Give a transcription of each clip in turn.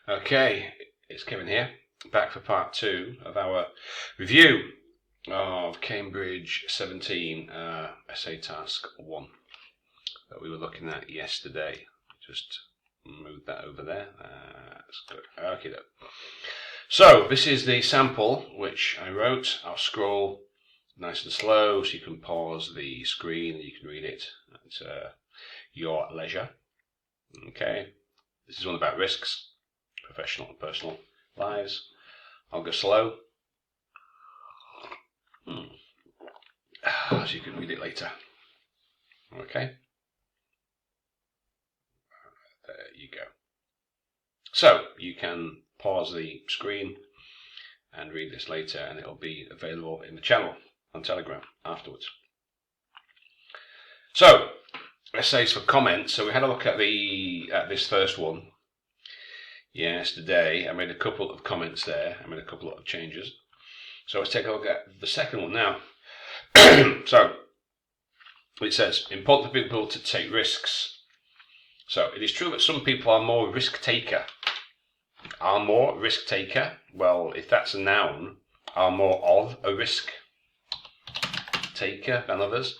Okay, it's Kevin here, back for part 2 of our review of Cambridge 17 essay task 1 that we were looking at yesterday. Just move that over there. That's good. Okay, then. So this is the sample which I wrote. I'll scroll nice and slow so you can pause the screen and you can read it at your leisure. Okay, this is one about risks, professional and personal lives. I'll go slow so you can read it later. Okay, there you go. So you can pause the screen and read this later, and it'll be available in the channel on Telegram afterwards. So essays for comments. So we had a look at this first one yesterday. I made a couple of comments there. I made a couple of changes. So let's take a look at the second one now. So it says, important for people to take risks. So it is true that some people are more risk taker. Are more risk taker? Well, if that's a noun, are more of a risk taker than others.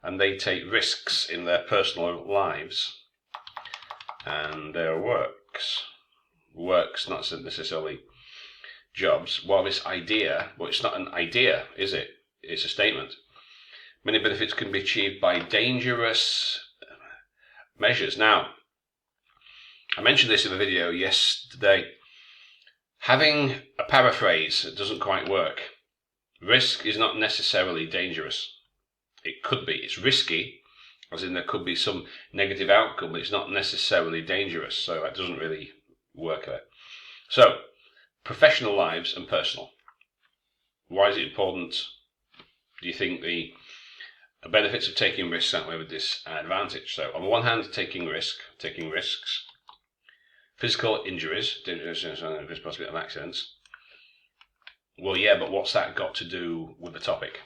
And they take risks in their personal lives and their works. Works, not necessarily jobs. Well, this idea, well, it's not an idea, is it? It's a statement. Many benefits can be achieved by dangerous measures. Now, I mentioned this in a video yesterday. Having a paraphrase doesn't quite work. Risk is not necessarily dangerous. It could be. It's risky, as in there could be some negative outcome, but it's not necessarily dangerous. So that doesn't really work there. So, professional lives and personal. Why is it important? Do you think the benefits of taking risks outweigh the disadvantage? So, on the one hand, taking risks, physical injuries, dangerous possibility of accidents. Well, yeah, but what's that got to do with the topic?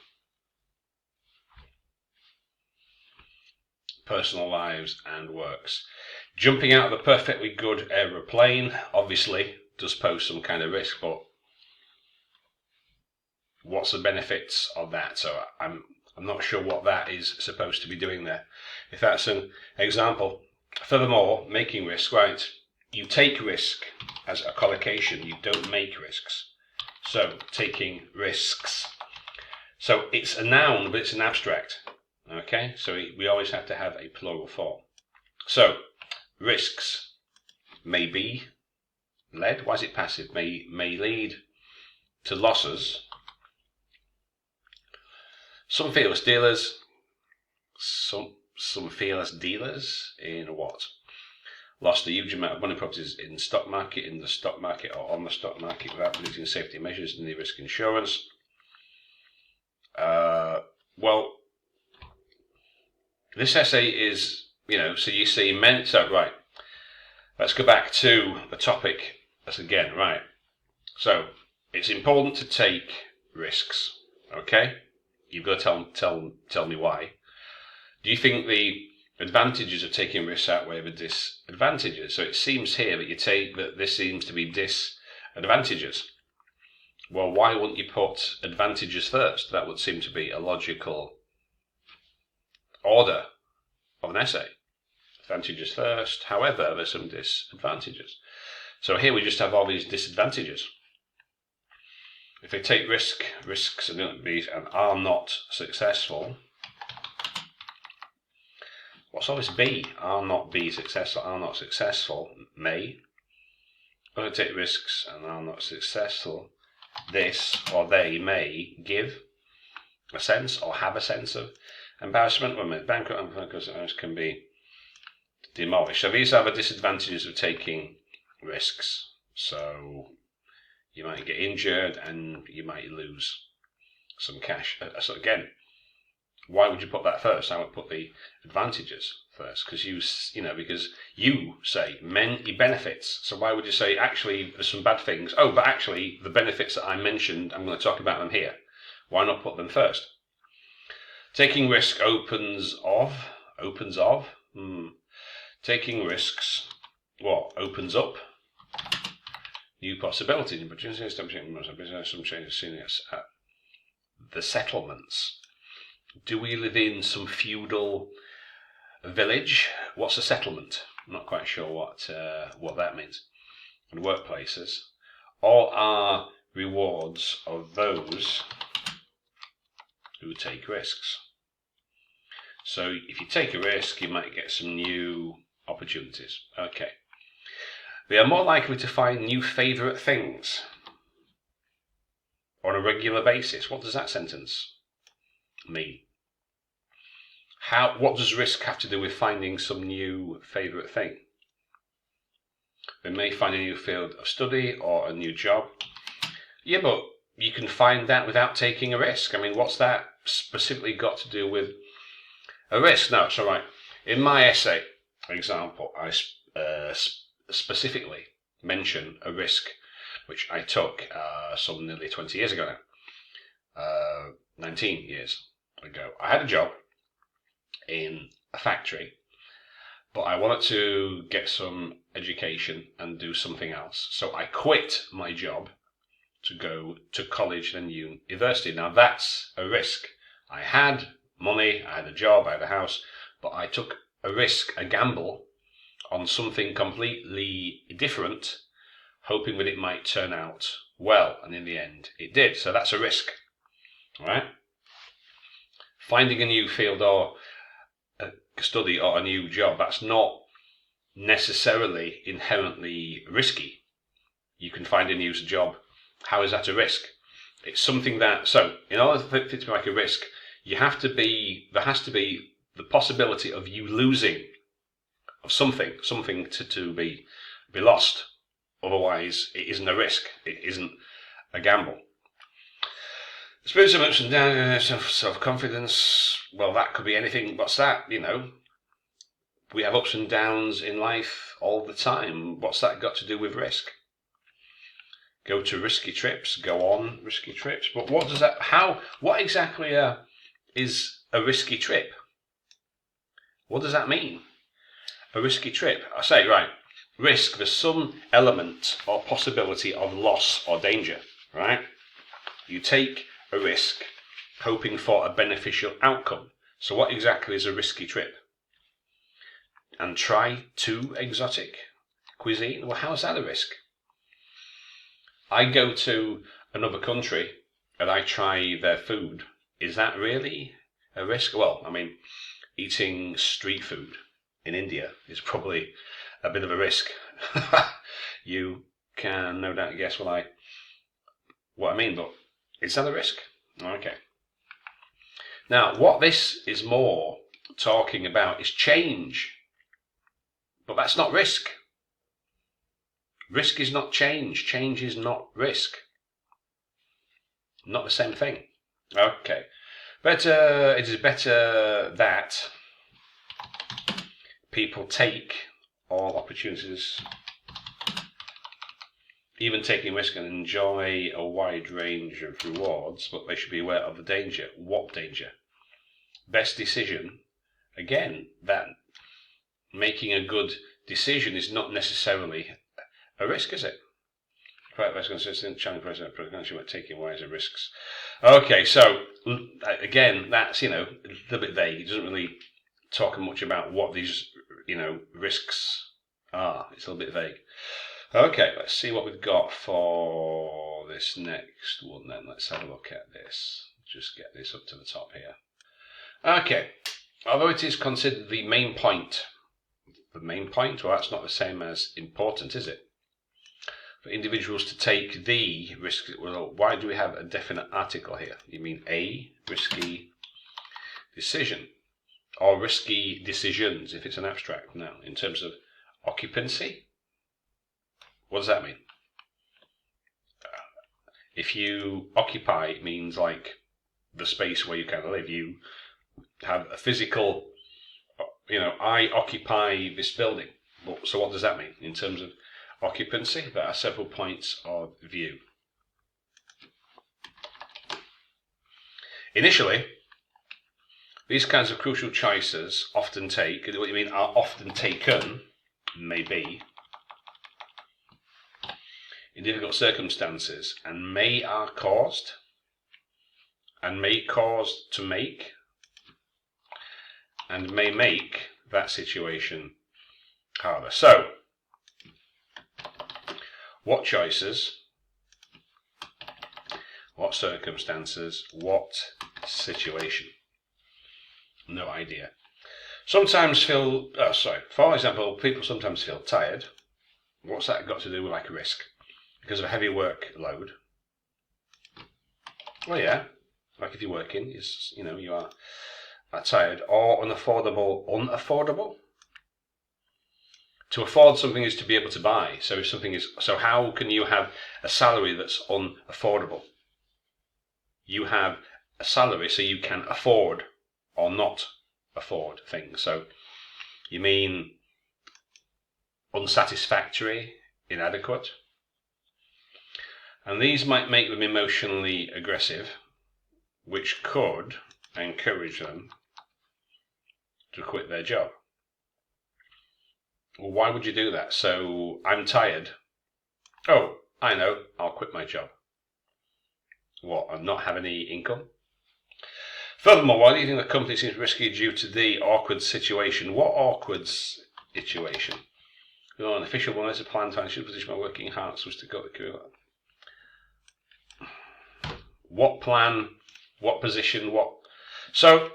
Personal lives and works. Jumping out of a perfectly good aeroplane obviously does pose some kind of risk, but what's the benefits of that? So I'm not sure what that is supposed to be doing there. If that's an example. Furthermore, making risk, right? You take risk as a collocation, you don't make risks. So taking risks. So it's a noun, but it's an abstract. Okay, so we always have to have a plural form. So, risks may be led. Why is it passive? May lead to losses. Some fearless dealers. Some fearless dealers in what? Lost a huge amount of money properties in the stock market, or on the stock market without losing safety measures in the risk insurance. Well, this essay is, so you see so right, let's go back to the topic again, right? So, it's important to take risks, okay? You've got to tell me why. Do you think the advantages of taking risks outweigh the disadvantages? So it seems here that this seems to be disadvantages. Well, why wouldn't you put advantages first? That would seem to be a logical order of an essay. Advantages first. However, there's some disadvantages. So here we just have all these disadvantages. If they take risks and are not successful. What's all this be? Are not be successful. Are not successful. May. If they take risks and are not successful, this or they may give a sense or have a sense of embarrassment when made bankrupt and because can be demolished. So these are the disadvantages of taking risks. So you might get injured and you might lose some cash. So again, why would you put that first? I would put the advantages first because you say many benefits. So why would you say actually there's some bad things? Oh, but actually the benefits that I mentioned, I'm going to talk about them here. Why not put them first? Taking risk opens of. Taking risks, what? Opens up new possibilities, new opportunities, some changes seen at the settlements. Do we live in some feudal village? What's a settlement? I'm not quite sure what that means. And workplaces. All are rewards of those who take risks. So if you take a risk, you might get some new opportunities. Okay. They are more likely to find new favourite things on a regular basis. What does that sentence mean? What does risk have to do with finding some new favourite thing? They may find a new field of study or a new job. Yeah, but you can find that without taking a risk. I mean, what's that specifically got to do with a risk? No, it's all right. In my essay, for example, I specifically mention a risk which I took some nearly 20 years ago now, 19 years ago. I had a job in a factory, but I wanted to get some education and do something else. So I quit my job to go to college and university. Now that's a risk. I had money, I had a job, I had a house, but I took a risk, a gamble, on something completely different, hoping that it might turn out well, and in the end it did. So that's a risk. All right? Finding a new field or a study or a new job, that's not necessarily inherently risky. You can find a new job. How is that a risk? It's something that, so in order for it to be like a risk, there has to be the possibility of you losing of something to be lost. Otherwise, it isn't a risk. It isn't a gamble. Spirits of ups and downs, self-confidence. Well, that could be anything. What's that? You know, we have ups and downs in life all the time. What's that got to do with risk? Go to risky trips. Go on risky trips. But what does that? What exactly is a risky trip? What does that mean? A risky trip. I say, right, risk, there's some element or possibility of loss or danger, right? You take a risk hoping for a beneficial outcome. So what exactly is a risky trip? And try too exotic cuisine? Well, how's that a risk? I go to another country and I try their food. Is that really a risk? Well, I mean, eating street food in India is probably a bit of a risk. You can no doubt guess what I mean, but is that a risk? Okay. Now, what this is more talking about is change. But that's not risk. Risk is not change. Change is not risk. Not the same thing. Okay. It is better that people take all opportunities, even taking risk, and enjoy a wide range of rewards, but they should be aware of the danger. What danger? Best decision. Again, that making a good decision is not necessarily a risk, is it? Quite less consistent, challenge present, taking wise risks. Okay, so again, that's, a little bit vague. It doesn't really talk much about what these, risks are. It's a little bit vague. Okay, let's see what we've got for this next one then. Let's have a look at this. Just get this up to the top here. Okay, although it is considered the main point, well, that's not the same as important, is it? For individuals to take the risk, well, why do we have a definite article here? You mean a risky decision, or risky decisions if it's an abstract? Now, in terms of occupancy, what does that mean? If you occupy, it means like the space where you kind of live. You have a physical, I occupy this building. So what does that mean in terms of occupancy? There are several points of view. Initially, these kinds of crucial choices are often taken, maybe, in difficult circumstances and may are caused and may cause to make and may make that situation harder. So, what choices, what circumstances, what situation? No idea. Sometimes feel, for example, people sometimes feel tired. What's that got to do with like a risk? Because of a heavy workload. Well, yeah, like if you're working, you are tired or unaffordable. To afford something is to be able to buy. So how can you have a salary that's unaffordable? You have a salary so you can afford or not afford things. So you mean unsatisfactory, inadequate. And these might make them emotionally aggressive, which could encourage them to quit their job. Well, why would you do that? So, I'm tired. Oh, I know, I'll quit my job. What, and not have any income? Furthermore, why do you think the company seems risky due to the awkward situation? What awkward situation? An official one is a plan to should position my working hard so as to go the career. What plan? What position? What? So,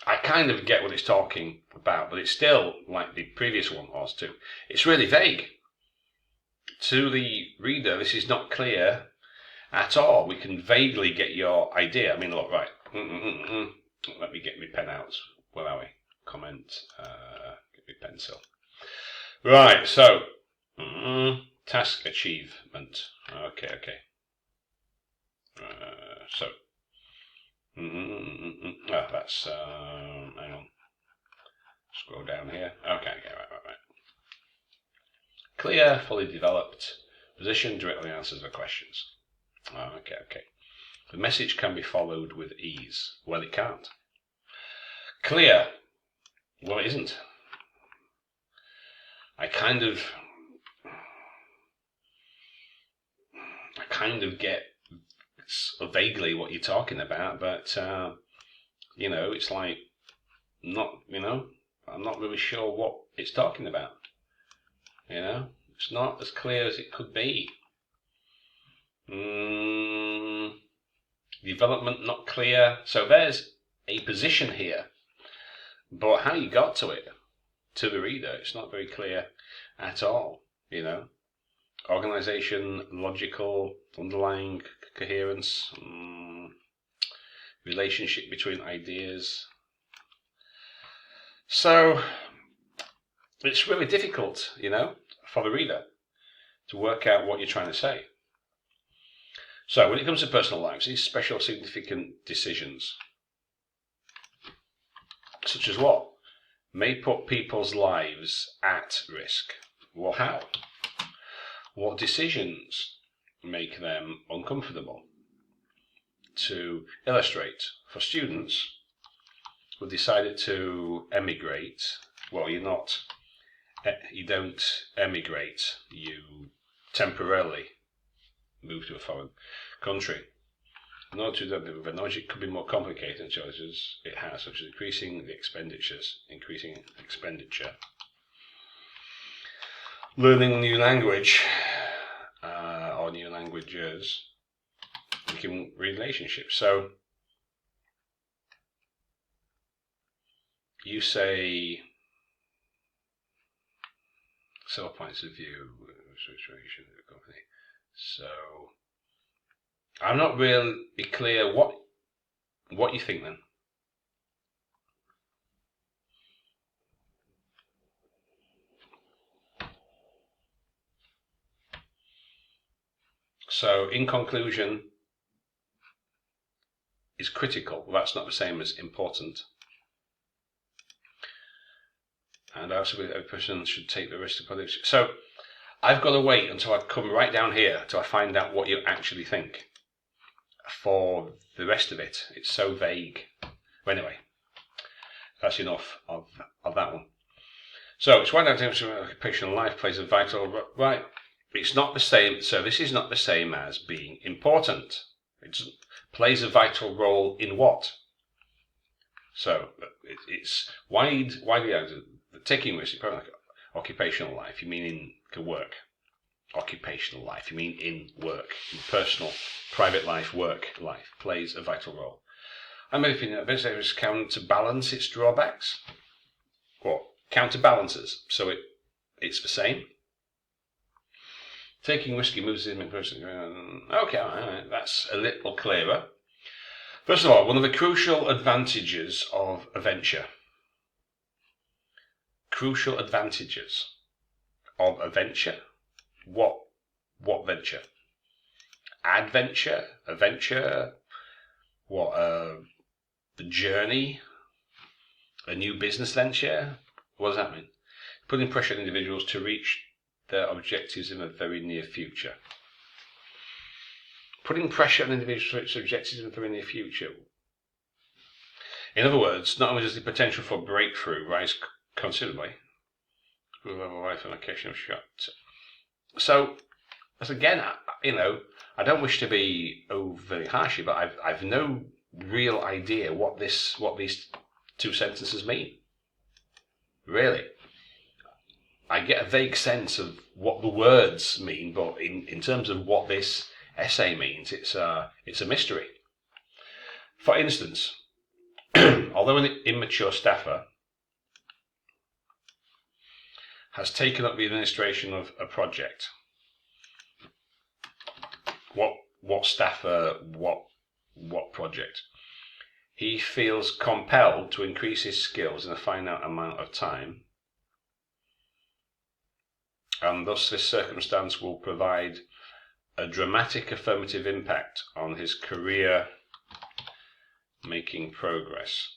I kind of get what it's talking about, but it's still, like the previous one was too, it's really vague. To the reader, this is not clear at all. We can vaguely get your idea. I mean, look, right. Let me get my pen out. Where are we? Comment. Get my pencil. Right, so, task achievement. Okay. So, that's, hang on. Scroll down here. Okay, right. Clear, fully developed position directly answers the questions. Okay. The message can be followed with ease. Well, it can't. Clear. Well, it isn't. I kind of get vaguely what you're talking about, but it's like I'm not really sure what it's talking about. It's not as clear as it could be. Development not clear. So there's a position here, but how you got to it, to the reader, it's not very clear at all. Organization, logical, underlying coherence, relationship between ideas. So it's really difficult, for the reader to work out what you're trying to say. So when it comes to personal lives, these special significant decisions, such as what, may put people's lives at risk. Well, how? What decisions make them uncomfortable? To illustrate, for students who decided to emigrate, well, you don't emigrate, you temporarily move to a foreign country. In order to do the logic could be more complicated than choices it has, such as increasing expenditure, learning a new language or new languages, making relationships. So you say several points of view, situation of the company. So I'm not really clear what you think then. So in conclusion is critical. Well, that's not the same as important. And also a person should take the risk of production. So I've got to wait until I come right down here till I find out what you actually think. For the rest of it, it's so vague. But anyway, that's enough of that one. So it's why that occupational life plays a vital right. it's not the same. So this is not the same as being important. It plays a vital role in what? So it's wide taking risks. Like occupational life, you mean in work. Occupational life, you mean in work, in personal, private life, work life, plays a vital role. And maybe a business counterbalance its drawbacks. What? Counterbalances. So it's the same. Taking risky moves in person. Okay, all right, that's a little clearer. First of all, one of the crucial advantages of a venture. Crucial advantages of a venture. What venture? Adventure? A venture? What? The journey? A new business venture? What does that mean? Putting pressure on individuals to reach their objectives in the very near future. Putting pressure on individuals to reach their objectives in the very near future. In other words, not only does the potential for breakthrough rise considerably, life on occasion of shot. So, as again, I don't wish to be overly harsh, but I've no real idea what these two sentences mean. Really, I get a vague sense of what the words mean, but in terms of what this essay means, it's a mystery. For instance, although an immature staffer has taken up the administration of a project, what staffer, what project? He feels compelled to increase his skills in a finite amount of time, and thus this circumstance will provide a dramatic affirmative impact on his career making progress.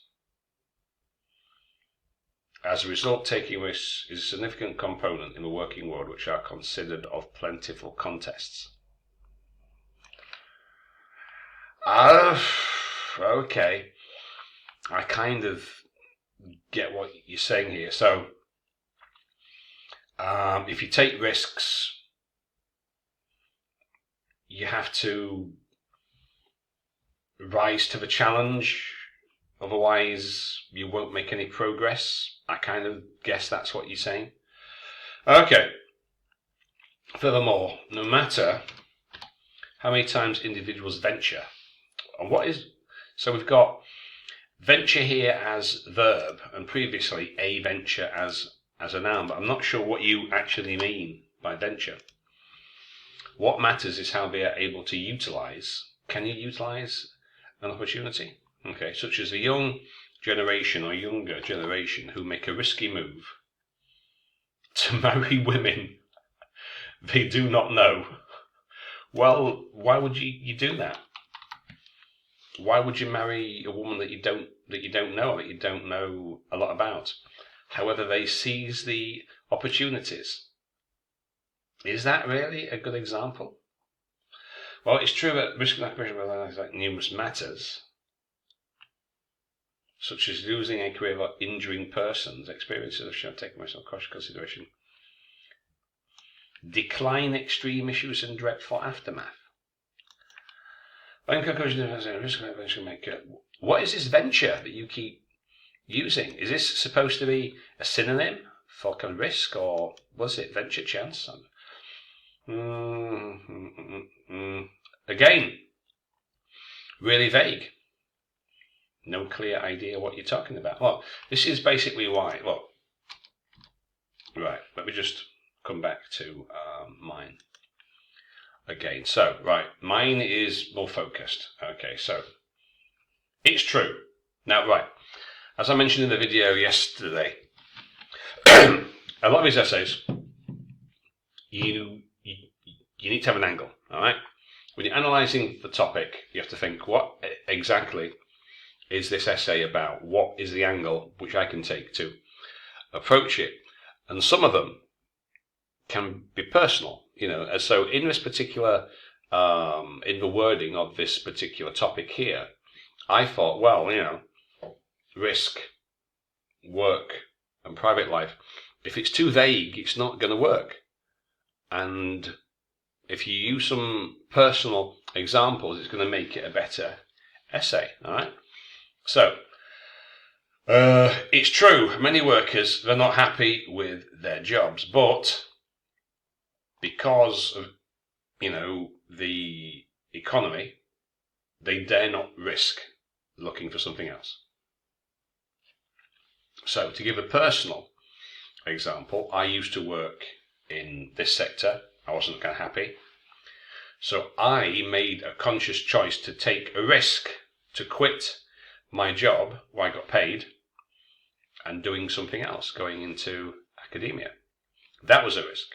As a result, taking risks is a significant component in the working world which are considered of plentiful contests. Okay. I kind of get what you're saying here. So, if you take risks, you have to rise to the challenge, otherwise you won't make any progress. I kind of guess that's what you're saying. Okay. Furthermore, no matter how many times individuals venture, and so we've got venture here as verb, and previously a venture as a noun, but I'm not sure what you actually mean by venture. What matters is how they are able to utilize. Can you utilize an opportunity? Okay, such as the young generation or younger generation who make a risky move to marry women they do not know. Well, why would you do that? Why would you marry a woman that you don't know a lot about? However, they seize the opportunities. Is that really a good example? Well, it's true that risk and occupation has like numerous matters, such as losing a career or injuring persons, experiences of should take myself into consideration. Decline extreme issues and dreadful aftermath. In conclusion, what is this venture that you keep using? Is this supposed to be a synonym for kind of risk, or was it venture chance? Again, really vague. No clear idea what you're talking about. Well, this is basically why. Look, right, let me just come back to mine again. So, right, mine is more focused. Okay, so it's true. Now, right, as I mentioned in the video yesterday, a lot of these essays, you need to have an angle, all right? When you're analysing the topic, you have to think, what exactly is this essay about? What is the angle which I can take to approach it? And some of them can be personal, and so in this particular, in the wording of this particular topic here, I thought, well, risk, work, and private life, if it's too vague, it's not going to work. And if you use some personal examples, it's going to make it a better essay. All right. So it's true. Many workers, they're not happy with their jobs, but because of the economy, they dare not risk looking for something else. So to give a personal example, I used to work in this sector. I wasn't kind of happy. So I made a conscious choice to take a risk to quit my job where I got paid and doing something else, going into academia. That was a risk.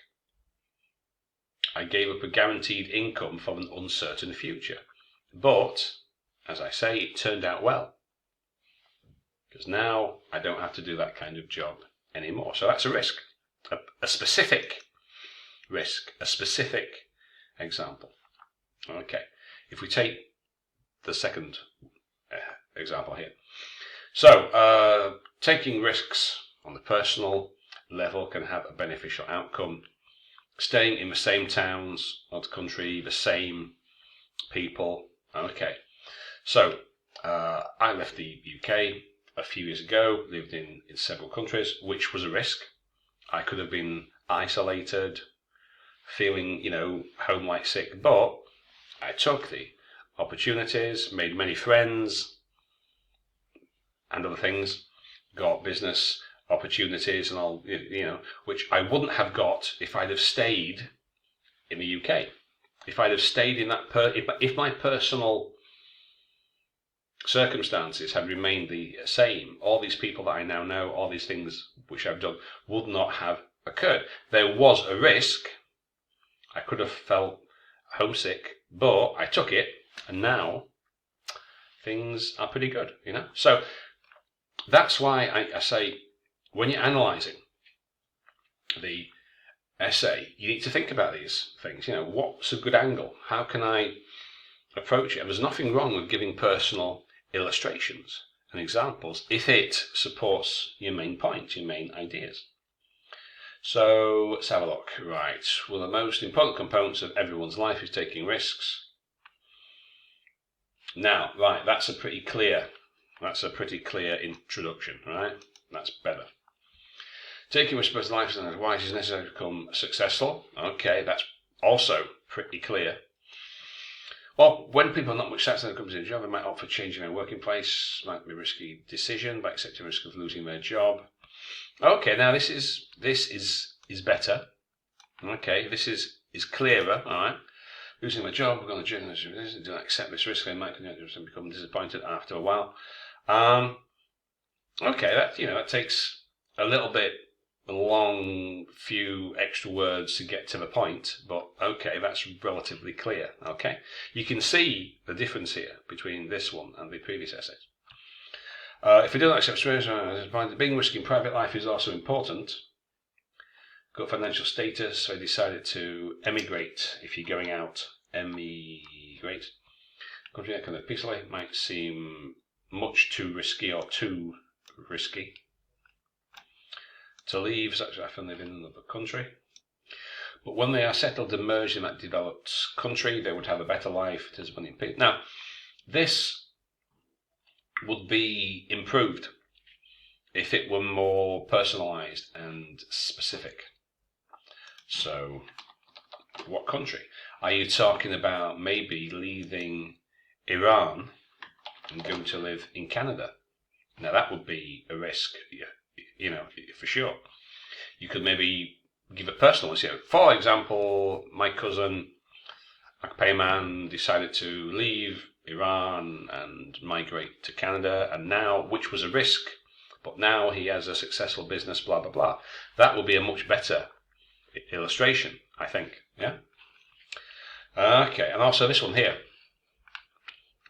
I gave up a guaranteed income for an uncertain future. But, as I say, it turned out well. Because now I don't have to do that kind of job anymore. So that's a risk. A specific risk. A specific example. Okay. If we take the second example here. So, taking risks on the personal level can have a beneficial outcome. Staying in the same towns or the country, the same people. Okay, so I left the UK a few years ago, lived in several countries, which was a risk. I could have been isolated, feeling, home like sick, but I took the opportunities, made many friends and other things, got business opportunities and all, which I wouldn't have got if I'd have stayed in the UK. If I'd have stayed in that, if my personal circumstances had remained the same, all these people that I now know, all these things which I've done, would not have occurred. There was a risk. I could have felt homesick, but I took it, and now things are pretty good, So that's why I say, when you're analysing the essay, you need to think about these things. What's a good angle? How can I approach it? And there's nothing wrong with giving personal illustrations and examples if it supports your main point, your main ideas. So let's have a look. Right. Well, the most important components of everyone's life is taking risks. Now, right, that's a pretty clear introduction, right? That's better. Taking responsibility and advice is necessary to become successful. Okay, that's also pretty clear. Well, when people are not much satisfied when it comes to a job, they might opt for changing their working place. Might be a risky decision by accepting the risk of losing their job. Okay, now this is better. Okay, this is clearer. All right, losing my job, we're going to journey. Do not accept this risk. They might become disappointed after a while. Okay, that takes a little bit. A long few extra words to get to the point, but okay, that's relatively clear. Okay, you can see the difference here between this one and the previous essays. If we do not accept being risky in private life is also important. Got financial status, so I decided to emigrate. If you're going out, emigrate. Country that kind of peacefully might seem much too risky or too risky to leave, such as often live in another country. But when they are settled and merged in that developed country, they would have a better life. It is money and peace. Now, this would be improved if it were more personalised and specific. So, what country? Are you talking about maybe leaving Iran and going to live in Canada? Now, that would be a risk, for sure. You could maybe give a personal one. For example, my cousin, a man, decided to leave Iran and migrate to Canada, and now, which was a risk, but now he has a successful business, blah, blah, blah. That would be a much better illustration, I think. Yeah? Okay, and also this one here.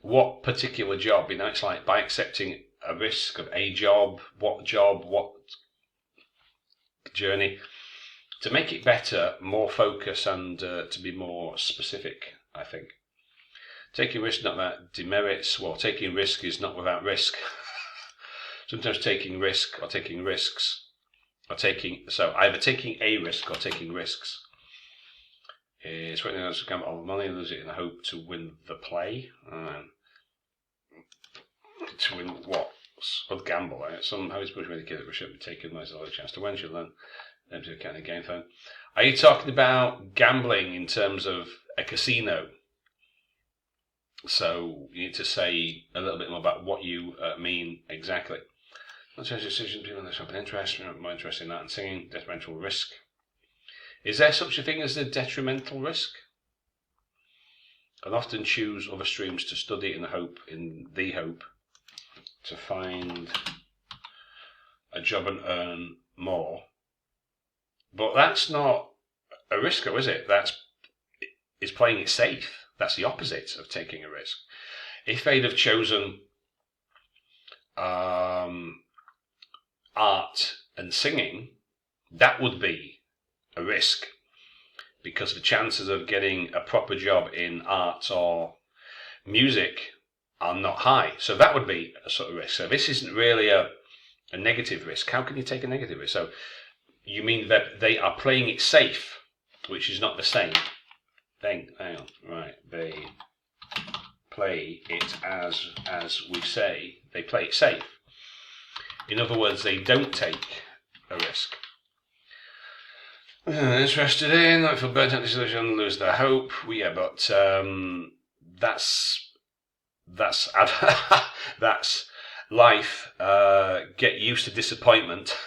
What particular job? It's like by accepting a risk of a job, what journey. To make it better, more focus, and to be more specific, I think. Taking risk, not that demerits. Well, taking risk is not without risk. Sometimes taking risk or taking risks, so either taking a risk or taking risks is when there's a gamble of money, lose it in the hope to win the play. To win what? With gamble, right? Somehow it's pushed me to kid that we should be taking there's a chance to win, should learn them to account the game phone. Are you talking about gambling in terms of a casino? So you need to say a little bit more about what you mean exactly. Not change decisions, people that have an interest, more interested in that and singing, detrimental risk. Is there such a thing as a detrimental risk? And often choose other streams to study in the hope to find a job and earn more. But that's not a risk, though, is it? It's playing it safe. That's the opposite of taking a risk. If they'd have chosen art and singing, that would be a risk, because the chances of getting a proper job in art or music are not high. So that would be a sort of risk. So this isn't really a negative risk. How can you take a negative risk? So you mean that they are playing it safe, which is not the same thing. Hang on. Right. They play it as we say. They play it safe. In other words, they don't take a risk. Interested in, not feel burnt out, disillusioned, lose their hope. Yeah, but that's life. Get used to disappointment.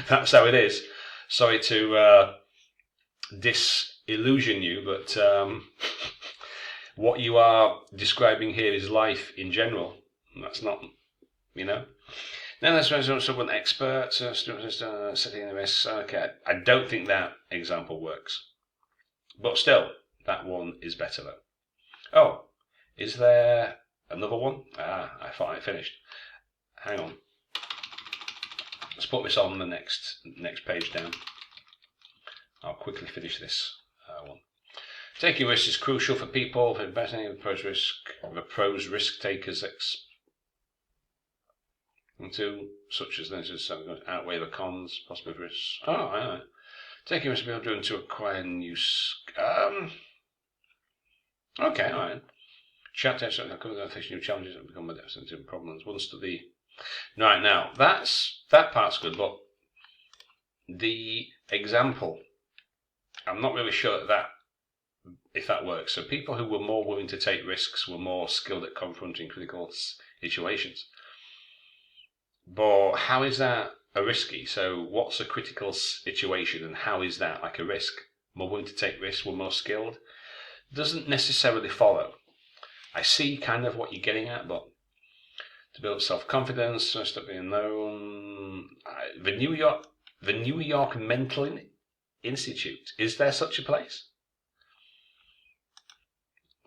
That's how it is. Sorry to disillusion you, but what you are describing here is life in general. That's not, Now that's when someone expert, setting the risks. Okay, I don't think that example works. But still, that one is better though. Oh, is there another one? I thought I finished. Hang on. Let's put this on the next page down. I'll quickly finish this one. Taking risks is crucial for people for investing in the pros risk takers into such as this outweigh the cons, possible risks. Oh, I know. Taking risks will be driven to acquire new. Okay, all right. Chat tests that come with facing new challenges and become adapts into problems. One study. Right now, that part's good, but the example, I'm not really sure if that works. So people who were more willing to take risks were more skilled at confronting critical situations. But how is that a risky? So what's a critical situation and how is that like a risk? More willing to take risks, we're more skilled? Doesn't necessarily follow. I see kind of what you're getting at, but to build self-confidence, stop being known. The New York Mental Institute, is there such a place?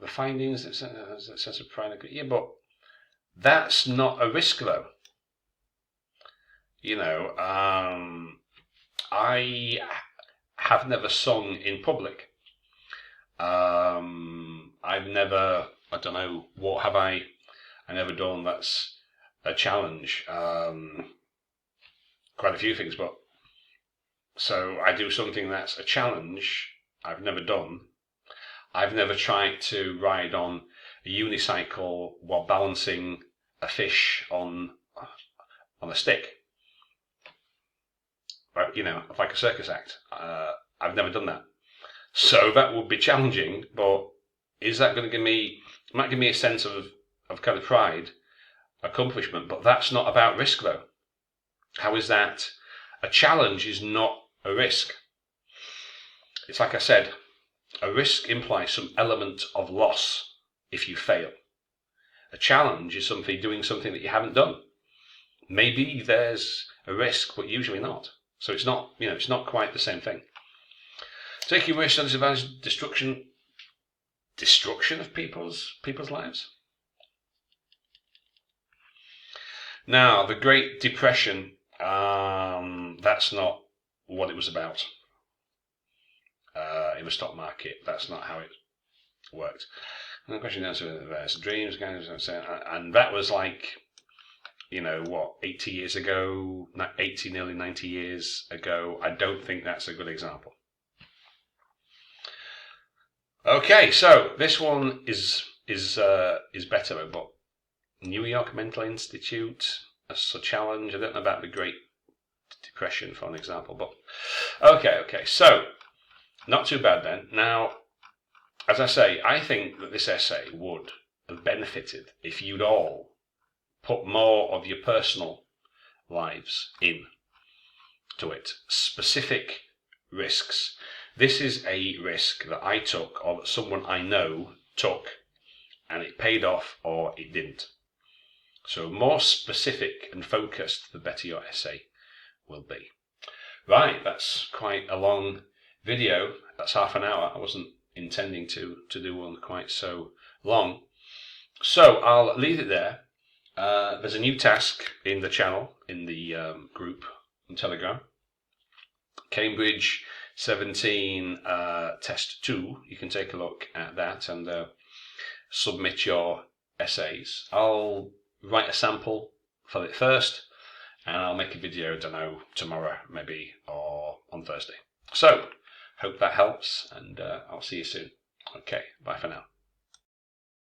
The findings, that sense of pride. Yeah, but that's not a risk though. I have never sung in public. I've never, I don't know, what have I never done that's a challenge. Quite a few things, but so I do something that's a challenge I've never done. I've never tried to ride on a unicycle while balancing a fish on a stick. Like a circus act. I've never done that. So that would be challenging, but is that going to it might give me a sense of kind of pride, accomplishment, but that's not about risk though. How is that? A challenge is not a risk. It's like I said, a risk implies some element of loss if you fail. A challenge is doing something that you haven't done. Maybe there's a risk, but usually not. So it's not, it's not quite the same thing. Taking risks and disadvantage, destruction of people's lives. Now, the Great Depression, that's not what it was about. In the stock market, that's not how it worked. And the question answer there's dreams, and that was like, 80 years ago, 80, nearly 90 years ago. I don't think that's a good example. Okay, so this one is better, but New York Mental Institute as a challenge. I don't know about the Great Depression, for an example, but okay. So not too bad then. Now, as I say, I think that this essay would have benefited if you'd all put more of your personal lives in to it. Specific risks. This is a risk that I took or that someone I know took, and it paid off or it didn't. So more specific and focused, the better your essay will be. Right, that's quite a long video. That's half an hour. I wasn't intending to do one quite so long. So I'll leave it there. There's a new task in the channel, in the group on Telegram. Cambridge 17 Test 2. You can take a look at that and submit your essays. I'll write a sample for it first, and I'll make a video, I don't know, tomorrow maybe, or on Thursday. So, hope that helps, and I'll see you soon. Okay, bye for now.